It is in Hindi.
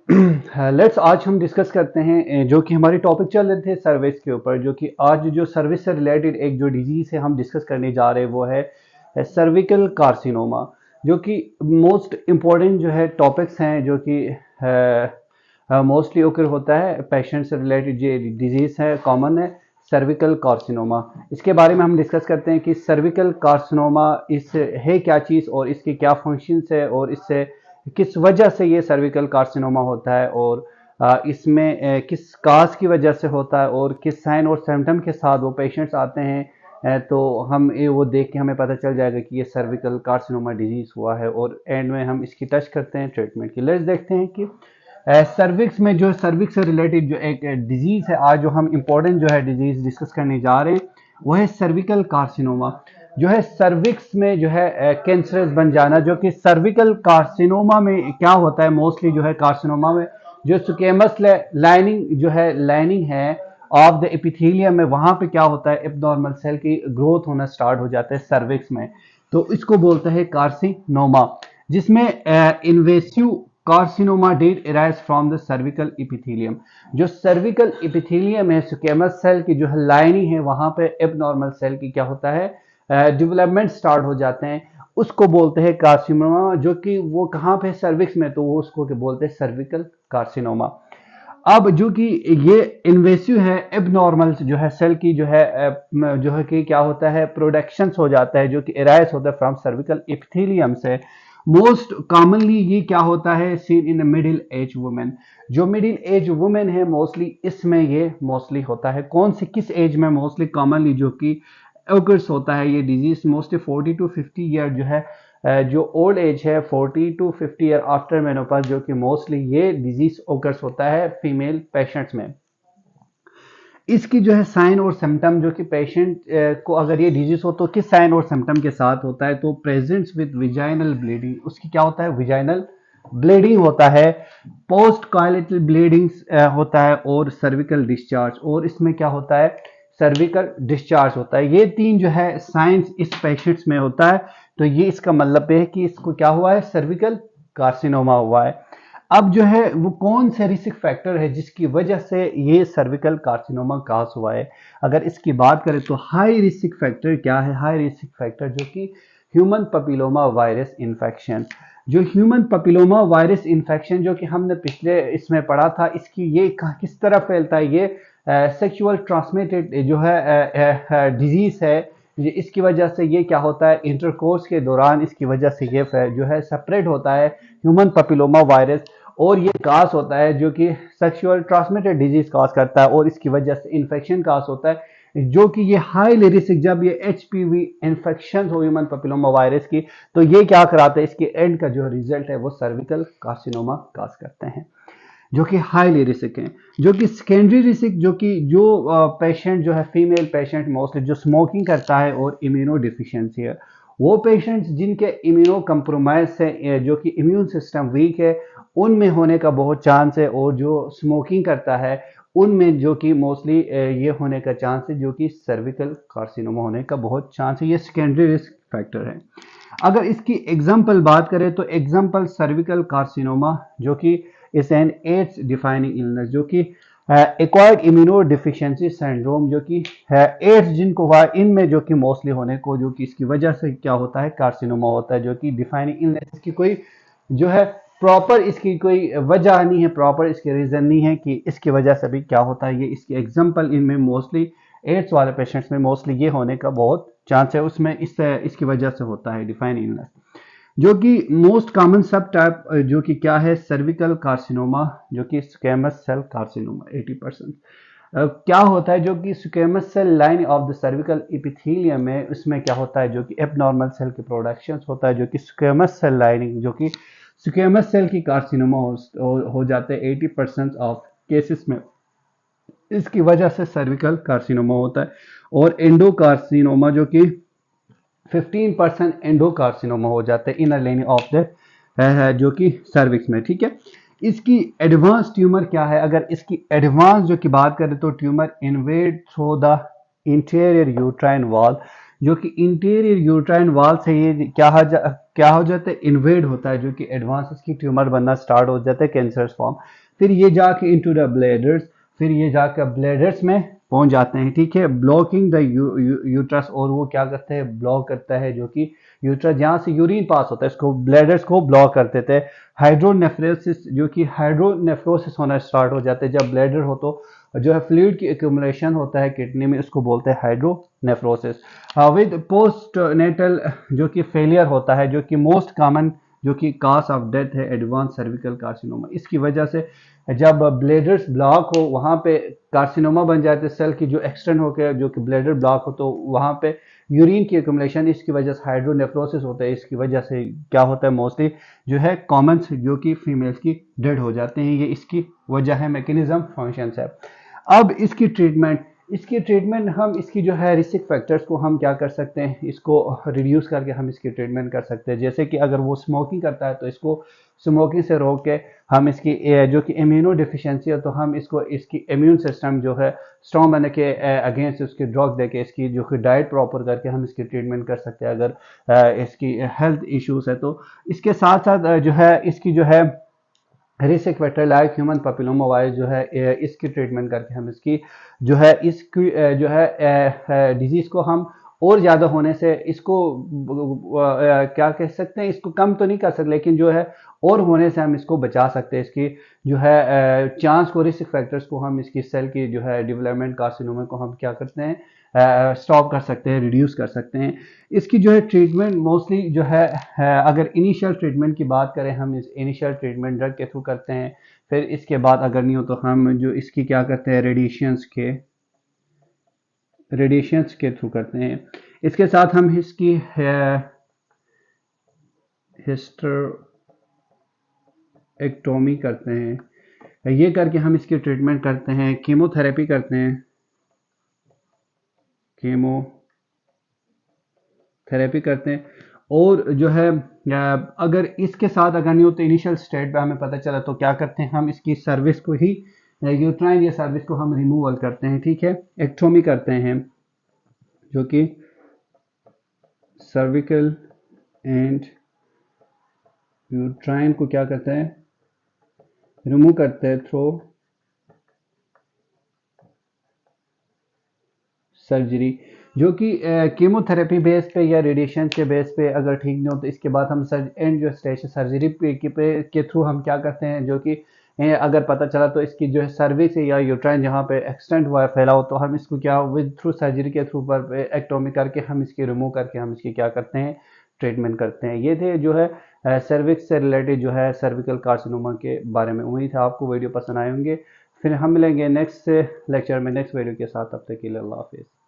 लेट्स आज हम डिस्कस करते हैं जो कि हमारी टॉपिक चल रहे थे सर्विस के ऊपर। जो कि आज जो सर्विस से रिलेटेड एक जो डिजीज है हम डिस्कस करने जा रहे हैं वो है सर्विकल कार्सिनोमा। जो कि मोस्ट इम्पोर्टेंट जो है टॉपिक्स हैं जो कि मोस्टली ओकर होता है पेशेंट से रिलेटेड जो डिजीज है कॉमन है सर्विकल कार्सिनोमा। इसके बारे में हम डिस्कस करते हैं कि सर्विकल कार्सिनोमा इस है क्या चीज़ और इसके क्या फंक्शंस है और इससे किस वजह से ये सर्विकल कार्सिनोमा होता है और इसमें किस काज की वजह से होता है और किस साइन और सिम्टम के साथ वो पेशेंट्स आते हैं। तो हम ये वो देख के हमें पता चल जाएगा कि ये सर्विकल कार्सिनोमा डिजीज हुआ है और एंड में हम इसकी टच करते हैं ट्रीटमेंट की। लेट्स देखते हैं कि सर्विक्स में जो सर्विक्स से रिलेटेड जो एक डिजीज है आज जो हम इम्पोर्टेंट जो है डिजीज डिस्कस करने जा रहे हैं वो है सर्विकल कार्सिनोमा। जो है सर्विक्स में जो है कैंसरस बन जाना। जो कि सर्विकल कार्सिनोमा में क्या होता है मोस्टली जो है कार्सिनोमा में जो स्क्वेमस लाइनिंग जो है लाइनिंग है ऑफ द एपिथेलियम में वहां पे क्या होता है एबनॉर्मल सेल की ग्रोथ होना स्टार्ट हो जाता है सर्विक्स में। तो इसको बोलते हैं कार्सिनोमा जिसमें invasive carcinoma did arise from the cervical epithelium. जो सर्विकल एपिथेलियम है स्क्वेमस सेल की जो है लाइनिंग है वहां पे एबनॉर्मल सेल की क्या होता है डेवलपमेंट स्टार्ट हो जाते हैं। उसको बोलते हैं कार्सिनोमा जो कि वो कहाँ पे सर्विक्स में तो वो उसको के बोलते हैं सर्विकल कार्सिनोमा। अब जो कि ये इन्वेसिव है एबनॉर्मल जो है सेल की जो है कि क्या होता है प्रोडक्शन हो जाता है जो कि एराइज होता है फ्रॉम सर्विकल एपिथेलियम से। मोस्ट कॉमनली ये क्या होता है seen in middle age women. जो मिडिल एज वुमेन है मोस्टली इसमें ये मोस्टली होता है कौन सी किस एज में मोस्टली कॉमनली जो कि ओकर्स होता है ये डिजीज मोस्टली 40 टू 50 ईयर जो है जो ओल्ड एज है 40 टू 50 ईयर आफ्टर मेनोपॉज जो कि मोस्टली ये डिजीज ओकर्स होता है फीमेल पेशेंट्स में। इसकी जो है साइन और सिम्टम जो कि पेशेंट को अगर ये डिजीज हो तो किस साइन और सिम्टम के साथ होता है तो प्रेजेंट्स विद विजाइनल ब्लीडिंग। उसकी क्या होता है विजाइनल ब्लीडिंग होता है पोस्ट कॉइलेटल ब्लीडिंग होता है और सर्विकल डिस्चार्ज। और इसमें क्या होता है सर्विकल डिस्चार्ज होता है। ये तीन जो है साइंस इस पेशेंट्स में होता है। तो ये इसका मतलब है कि इसको क्या हुआ है सर्विकल कार्सिनोमा हुआ है। अब जो है वो कौन से रिस्क फैक्टर है जिसकी वजह से ये सर्विकल कार्सिनोमा काज हुआ है। अगर इसकी बात करें तो हाई रिस्क फैक्टर क्या है हाई रिस्क फैक्टर जो कि ह्यूमन पपिलोमा वायरस इन्फेक्शन। जो ह्यूमन पपिलोमा वायरस इन्फेक्शन जो कि हमने पिछले इसमें पढ़ा था इसकी ये किस तरह फैलता है ये सेक्सुअल ट्रांसमिटेड जो है डिजीज है। इसकी वजह से ये क्या होता है इंटरकोर्स के दौरान इसकी वजह से ये जो है स्प्रेड होता है ह्यूमन पपिलोमा वायरस और ये काज होता है जो कि सेक्सुअल ट्रांसमिटेड डिजीज काज करता है और इसकी वजह से इन्फेक्शन काज होता है जो कि ये हाई रिस्क जब ये एचपीवी इन्फेक्शन हो ह्यूमन पपिलोमा वायरस की तो ये क्या कराता है इसके एंड का जो रिजल्ट है वो सर्विकल कार्सिनोमा काज करते हैं जो कि हाईली रिस्क हैं। जो कि सेकेंडरी रिस्क जो कि जो पेशेंट जो है फीमेल पेशेंट मोस्टली जो स्मोकिंग करता है और इम्यूनो डिफिशियंसी है वो पेशेंट्स जिनके इम्यूनो कंप्रोमाइज से जो कि इम्यून सिस्टम वीक है उनमें होने का बहुत चांस है। और जो स्मोकिंग करता है उनमें जो कि मोस्टली ये होने का चांस है जो कि सर्विकल कार्सिनोमा होने का बहुत चांस है। ये सेकेंडरी रिस्क फैक्टर है। अगर इसकी एग्जाम्पल बात करें तो एग्जाम्पल सर्विकल कार्सिनोमा जो कि इस एन एड्स डिफाइनिंग इलनेस जो कि एक्वायर्ड इम्यूनो डिफिशियंसी सिंड्रोम जो कि है एड्स जिनको हुआ इनमें जो कि मोस्टली होने को जो कि इसकी वजह से क्या होता है कार्सिनोमा होता है जो कि डिफाइनिंग इलनेस की कोई जो है प्रॉपर इसकी कोई वजह नहीं है प्रॉपर इसके रीजन नहीं है कि इसकी वजह से भी क्या होता है। ये इसकी एग्जाम्पल इनमें मोस्टली एड्स वाले पेशेंट्स में मोस्टली ये होने का बहुत चांस है उसमें इसकी वजह से होता है डिफाइन इलनेस। जो कि मोस्ट कॉमन सब टाइप जो कि क्या है सर्विकल कार्सिनोमा जो कि स्क्वेमस सेल कार्सिनोमा 80%। क्या होता है जो कि squamous cell line of the cervical epithelium में उसमें क्या होता है जो कि एबनॉर्मल सेल के प्रोडक्शन होता है जो कि स्क्वेमस सेल लाइनिंग जो कि स्क्वेमस सेल की कार्सिनोमा हो जाते हैं 80% ऑफ केसेस में। इसकी वजह से सर्विकल कार्सिनोमा होता है। और एंडोकार्सिनोमा जो कि 15% एंडोकार्सिनोमा हो जाते हैं इनर लाइनिंग ऑफ द जो कि सर्विक्स में। ठीक है इसकी एडवांस ट्यूमर क्या है। अगर इसकी एडवांस जो की बात करें तो tumour invade through the interior uterine wall जो कि इंटीरियर यूट्राइन वाल से ये क्या हो जाता है, इन्वेड होता है, जो कि एडवांस इसकी ट्यूमर बनना स्टार्ट हो जाता है, कैंसर फॉर्म। फिर ये जाके इनटू द ब्लेडर्स, फिर ये जाकर ब्लेडर्स में पहुंच जाते हैं, ठीक है, ब्लॉकिंग द यूट्रस, और वो क्या करता है, ब्लॉक करता है, जो कि यूट्रस जहाँ से यूरिन पास होता है इसको ब्लेडर्स को ब्लॉक कर देते हैं। हाइड्रोनेफ्रोसिस, जो कि हाइड्रोनेफ्रोसिस होना स्टार्ट हो जाता है जब ब्लेडर हो तो जो है फ्लूइड की एक्यूमुलेशन होता है किडनी में, उसको बोलते हैं हाइड्रोनेफ्रोसिस। विद पोस्ट नेटल जो कि फेलियर होता है, जो कि मोस्ट कॉमन जो कि काज ऑफ डेथ है एडवांस सर्विकल कार्सिनोमा। इसकी वजह से जब ब्लेडर्स ब्लॉक हो वहाँ पे कार्सिनोमा बन जाते हैं, सेल की जो एक्सटेंड होकर जो कि ब्लेडर ब्लॉक हो तो वहाँ पे यूरिन की एक्यूमुलेशन, इसकी वजह से हाइड्रोनेफ्रोसिस होता है। इसकी वजह से क्या होता है, मोस्टली जो है कॉमन जो कि फीमेल्स की डेड हो जाते हैं, ये इसकी वजह है, मैकेनिज्म फंक्शन है। अब इसकी ट्रीटमेंट हम इसकी जो है रिस्क फैक्टर्स को हम क्या कर सकते हैं, इसको रिड्यूस करके हम इसकी ट्रीटमेंट कर सकते हैं। जैसे कि अगर वो स्मोकिंग करता है तो इसको स्मोकिंग से रोक के हम इसकी जो कि इम्यूनो डिफिशियंसी है तो हम इसको इसकी इम्यून सिस्टम जो है स्ट्रॉन्ग बनने के अगेंस्ट उसकी ड्रग दे के इसकी जो कि डाइट प्रॉपर करके हम इसकी ट्रीटमेंट कर सकते हैं अगर इसकी हेल्थ इश्यूज है तो। इसके साथ साथ जो है इसकी जो है risk factor like human papilloma virus जो है इसकी ट्रीटमेंट करके हम इसकी जो है इसकी जो है डिजीज को हम और ज़्यादा होने से इसको क्या कह सकते हैं, इसको कम तो नहीं कर सकते लेकिन जो है और होने से हम इसको बचा सकते हैं। इसकी जो है चांस को, रिस्क फैक्टर्स को हम इसकी सेल की जो है डेवलपमेंट कार्सिनोमा को हम क्या करते हैं, स्टॉप कर सकते हैं, रिड्यूस कर सकते हैं। इसकी जो है ट्रीटमेंट मोस्टली जो है अगर इनिशियल ट्रीटमेंट की बात करें, हम इस इनिशियल ट्रीटमेंट ड्रग के थ्रू करते हैं। फिर इसके बाद अगर नहीं हो तो हम जो इसकी क्या करते हैं, रेडिएशंस के थ्रू करते हैं। इसके साथ हम इसकी हिस्टेरेक्टोमी करते हैं। ये करके हम इसकी ट्रीटमेंट करते हैं, कीमोथेरेपी करते हैं, कीमोथेरेपी करते हैं। और जो है अगर इसके साथ अगर नहीं हो तो इनिशियल स्टेट पे हमें पता चला तो क्या करते हैं, हम इसकी सर्विस को ही यूट्राइन या सर्विस को हम रिमूवल करते हैं, ठीक है, एक्टोमी करते हैं, जो कि सर्विकल एंड यूट्राइन को क्या करते हैं, रिमूव करते हैं थ्रू सर्जरी, जो कि कीमोथेरेपी बेस पे या रेडिएशन के बेस पे अगर ठीक नहीं हो तो इसके बाद हम एंड जो स्टेज सर्जरी के थ्रू हम क्या करते हैं, जो कि अगर पता चला तो इसकी जो है सर्विस या यूट्राइन जहाँ पे एक्सटेंड हुआ है, फैला हो, तो हम इसको क्या विद थ्रू सर्जरी के थ्रू पर एक्टोमी करके हम इसकी रिमूव करके हम इसकी क्या करते हैं, ट्रीटमेंट करते हैं। ये थे जो है सर्विक्स से रिलेटेड जो है सर्विकल कार्सिनोमा के बारे में। उम्मीद है आपको वीडियो पसंद आए होंगे। फिर हम मिलेंगे नेक्स्ट लेक्चर में नेक्स्ट वीडियो के साथ, तब तक के लिए अल्लाह हाफिज़।